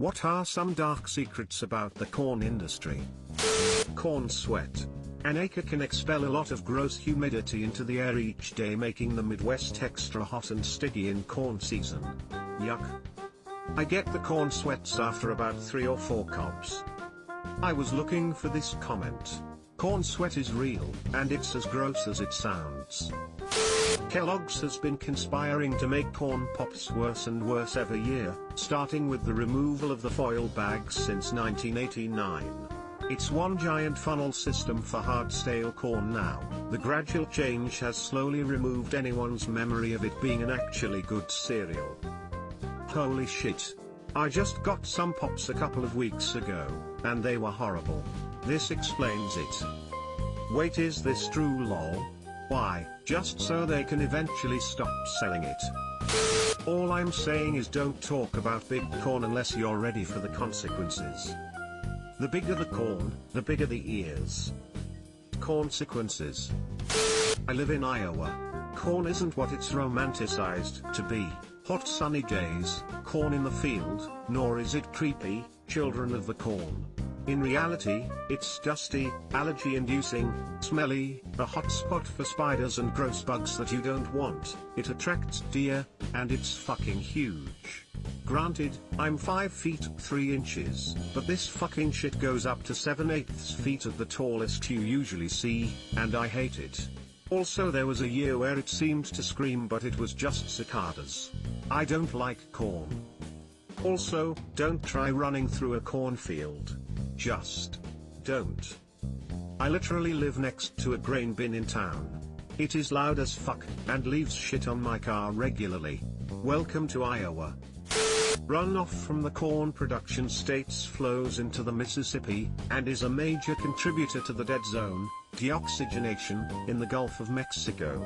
What are some dark secrets about the corn industry? Corn sweat. An acre can expel a lot of gross humidity into the air each day, making the Midwest extra hot and sticky in corn season. Yuck. I get the corn sweats after about 3 or 4 cobs. I was looking for this comment. Corn sweat is real, and it's as gross as it sounds. Kellogg's has been conspiring to make corn pops worse and worse every year, starting with the removal of the foil bags since 1989. It's one giant funnel system for hard stale corn now. The gradual change has slowly removed anyone's memory of it being an actually good cereal. Holy shit. I just got some pops a couple of weeks ago, and they were horrible. This explains it. Wait, is this true lol? Why, just so they can eventually stop selling it. All I'm saying is don't talk about big corn unless you're ready for the consequences. The bigger the corn, the bigger the ears. Consequences. I live in Iowa. Corn isn't what it's romanticized to be. Hot sunny days, corn in the field, nor is it creepy, children of the corn. In reality, it's dusty, allergy-inducing, smelly, a hotspot for spiders and gross bugs that you don't want. It attracts deer, and it's fucking huge. Granted, I'm 5 feet 3 inches, but this fucking shit goes up to 7/8 feet at the tallest you usually see, and I hate it. Also, there was a year where it seemed to scream, but it was just cicadas. I don't like corn. Also, don't try running through a cornfield. Just don't. I literally live next to a grain bin in town. It is loud as fuck, and leaves shit on my car regularly. Welcome to Iowa. Runoff from the corn production states flows into the Mississippi, and is a major contributor to the dead zone, deoxygenation, in the Gulf of Mexico.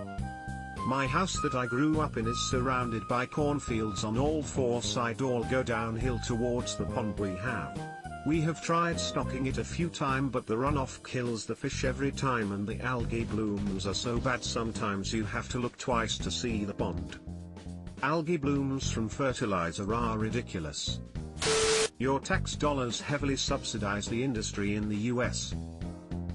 My house that I grew up in is surrounded by cornfields on all 4 sides, all go downhill towards the pond we have. We have tried stocking it a few times, but the runoff kills the fish every time, and the algae blooms are so bad sometimes you have to look twice to see the pond. Algae blooms from fertilizer are ridiculous. Your tax dollars heavily subsidize the industry in the US.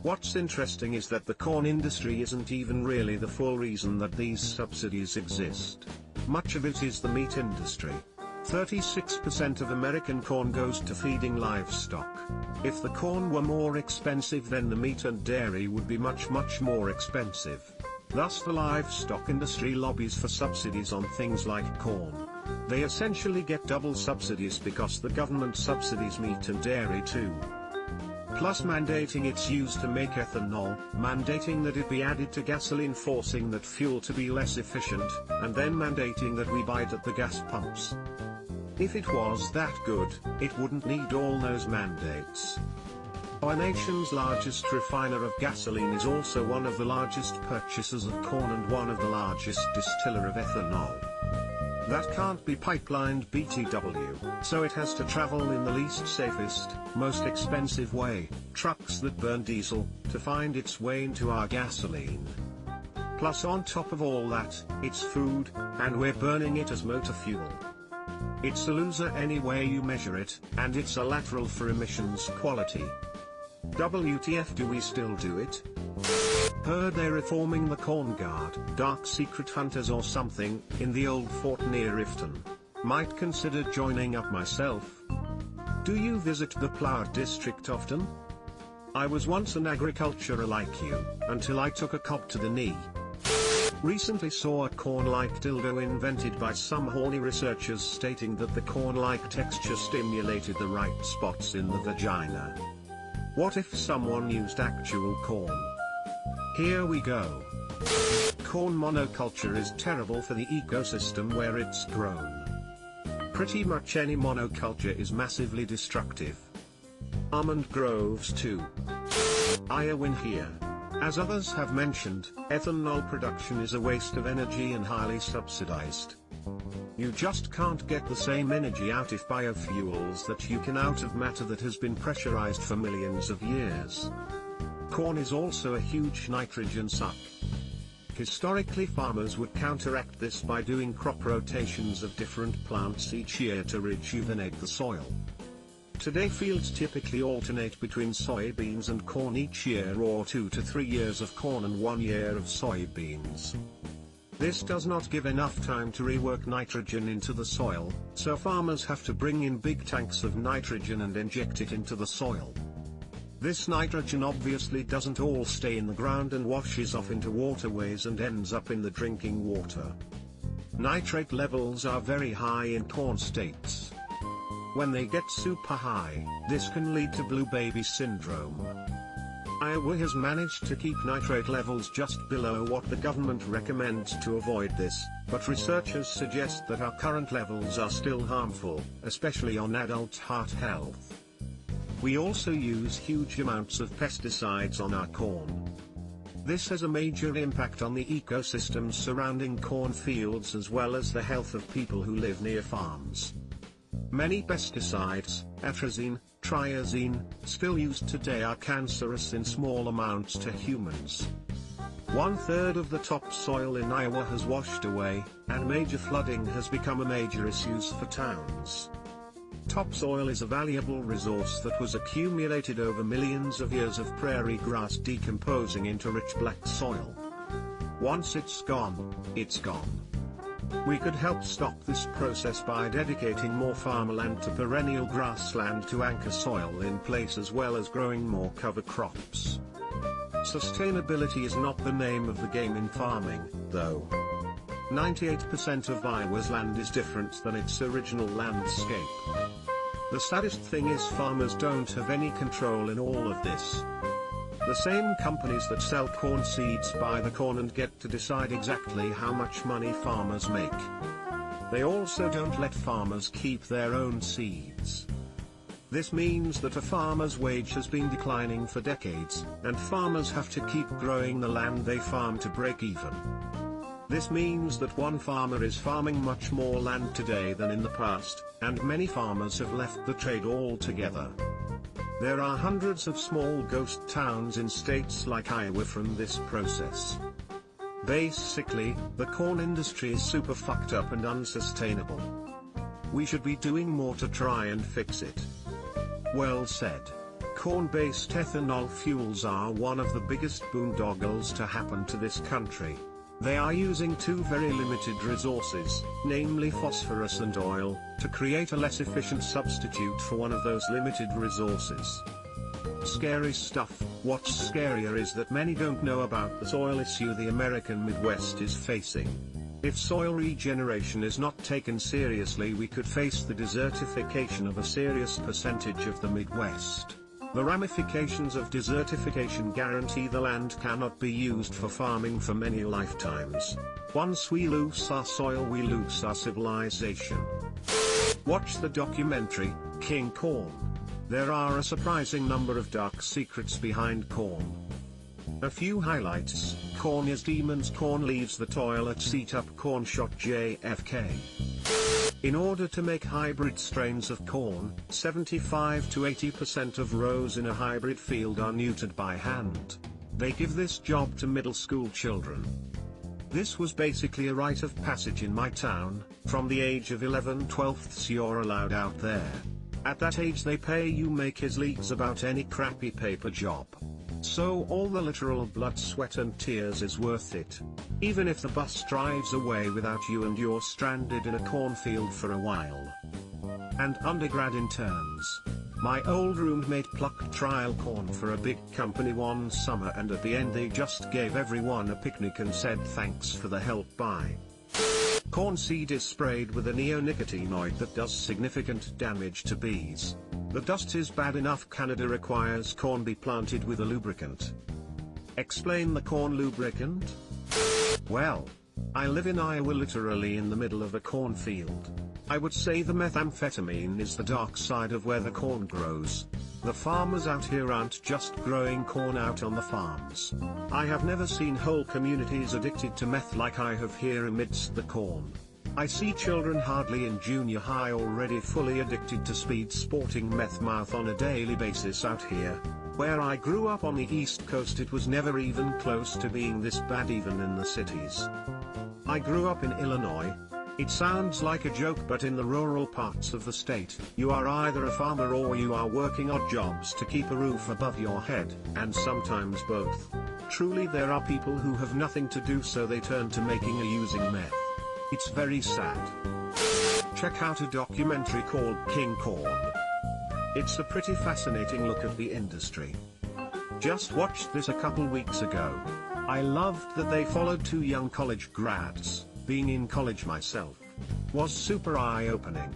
What's interesting is that the corn industry isn't even really the full reason that these subsidies exist. Much of it is the meat industry. 36% of American corn goes to feeding livestock. If the corn were more expensive, then the meat and dairy would be much more expensive. Thus the livestock industry lobbies for subsidies on things like corn. They essentially get double subsidies because the government subsidies meat and dairy too. Plus mandating its use to make ethanol, mandating that it be added to gasoline, forcing that fuel to be less efficient, and then mandating that we buy it at the gas pumps. If it was that good, it wouldn't need all those mandates. Our nation's largest refiner of gasoline is also one of the largest purchasers of corn and one of the largest distiller of ethanol. That can't be pipelined BTW, so it has to travel in the least safest, most expensive way, trucks that burn diesel, to find its way into our gasoline. Plus on top of all that, it's food, and we're burning it as motor fuel. It's a loser any way you measure it, and it's a lateral for emissions quality. WTF, do we still do it? Heard they're reforming the Corn Guard, dark secret hunters or something, in the old fort near Ifton. Might consider joining up myself. Do you visit the Plough district often? I was once an agriculturer like you, until I took a cob to the knee. Recently saw a corn-like dildo invented by some horny researchers stating that the corn-like texture stimulated the right spots in the vagina. What if someone used actual corn? Here we go. Corn monoculture is terrible for the ecosystem where it's grown. Pretty much any monoculture is massively destructive. Almond groves too. I win here. As others have mentioned, ethanol production is a waste of energy and highly subsidized. You just can't get the same energy out of biofuels that you can out of matter that has been pressurized for millions of years. Corn is also a huge nitrogen suck. Historically, farmers would counteract this by doing crop rotations of different plants each year to rejuvenate the soil. Today fields typically alternate between soybeans and corn each year, or 2 to 3 years of corn and 1 year of soybeans. This does not give enough time to rework nitrogen into the soil, so farmers have to bring in big tanks of nitrogen and inject it into the soil. This nitrogen obviously doesn't all stay in the ground and washes off into waterways and ends up in the drinking water. Nitrate levels are very high in corn states. When they get super high, this can lead to blue baby syndrome. Iowa has managed to keep nitrate levels just below what the government recommends to avoid this, but researchers suggest that our current levels are still harmful, especially on adult heart health. We also use huge amounts of pesticides on our corn. This has a major impact on the ecosystems surrounding cornfields as well as the health of people who live near farms. Many pesticides, atrazine, triazine, still used today are cancerous in small amounts to humans. 1/3 of the topsoil in Iowa has washed away, and major flooding has become a major issue for towns. Topsoil is a valuable resource that was accumulated over millions of years of prairie grass decomposing into rich black soil. Once it's gone, it's gone. We could help stop this process by dedicating more farmland to perennial grassland to anchor soil in place, as well as growing more cover crops. Sustainability is not the name of the game in farming, though. 98% of Iowa's land is different than its original landscape. The saddest thing is farmers don't have any control in all of this. The same companies that sell corn seeds buy the corn and get to decide exactly how much money farmers make. They also don't let farmers keep their own seeds. This means that a farmer's wage has been declining for decades, and farmers have to keep growing the land they farm to break even. This means that one farmer is farming much more land today than in the past, and many farmers have left the trade altogether. There are hundreds of small ghost towns in states like Iowa from this process. Basically, the corn industry is super fucked up and unsustainable. We should be doing more to try and fix it. Well said. Corn-based ethanol fuels are one of the biggest boondoggles to happen to this country. They are using two very limited resources, namely phosphorus and oil, to create a less efficient substitute for one of those limited resources. Scary stuff. What's scarier is that many don't know about the soil issue the American Midwest is facing. If soil regeneration is not taken seriously, we could face the desertification of a serious percentage of the Midwest. The ramifications of desertification guarantee the land cannot be used for farming for many lifetimes. Once we lose our soil, we lose our civilization. Watch the documentary, King Corn. There are a surprising number of dark secrets behind corn. A few highlights: corn is demons. Corn leaves the toilet seat up. Corn shot JFK. In order to make hybrid strains of corn, 75 to 80% of rows in a hybrid field are neutered by hand. They give this job to middle school children. This was basically a rite of passage in my town. From the age of 11/12 you're allowed out there. At that age they pay you make his leagues about any crappy paper job. So all the literal blood, sweat and tears is worth it. Even if the bus drives away without you and you're stranded in a cornfield for a while. And undergrad interns. My old roommate plucked trial corn for a big company one summer, and at the end they just gave everyone a picnic and said thanks for the help, bye. Corn seed is sprayed with a neonicotinoid that does significant damage to bees. The dust is bad enough. Canada requires corn be planted with a lubricant. Explain the corn lubricant? Well, I live in Iowa, literally in the middle of a cornfield. I would say the methamphetamine is the dark side of where the corn grows. The farmers out here aren't just growing corn out on the farms. I have never seen whole communities addicted to meth like I have here amidst the corn. I see children hardly in junior high already fully addicted to speed sporting meth mouth on a daily basis out here. Where I grew up on the East Coast, it was never even close to being this bad even in the cities. I grew up in Illinois. It sounds like a joke, but in the rural parts of the state, you are either a farmer or you are working odd jobs to keep a roof above your head, and sometimes both. Truly, there are people who have nothing to do, so they turn to making or using meth. It's very sad. Check out a documentary called King Corn. It's a pretty fascinating look at the industry. Just watched this a couple weeks ago. I loved that they followed two young college grads. Being in college myself was super eye-opening.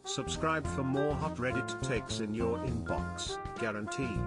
Subscribe for more hot Reddit takes in your inbox, guaranteed.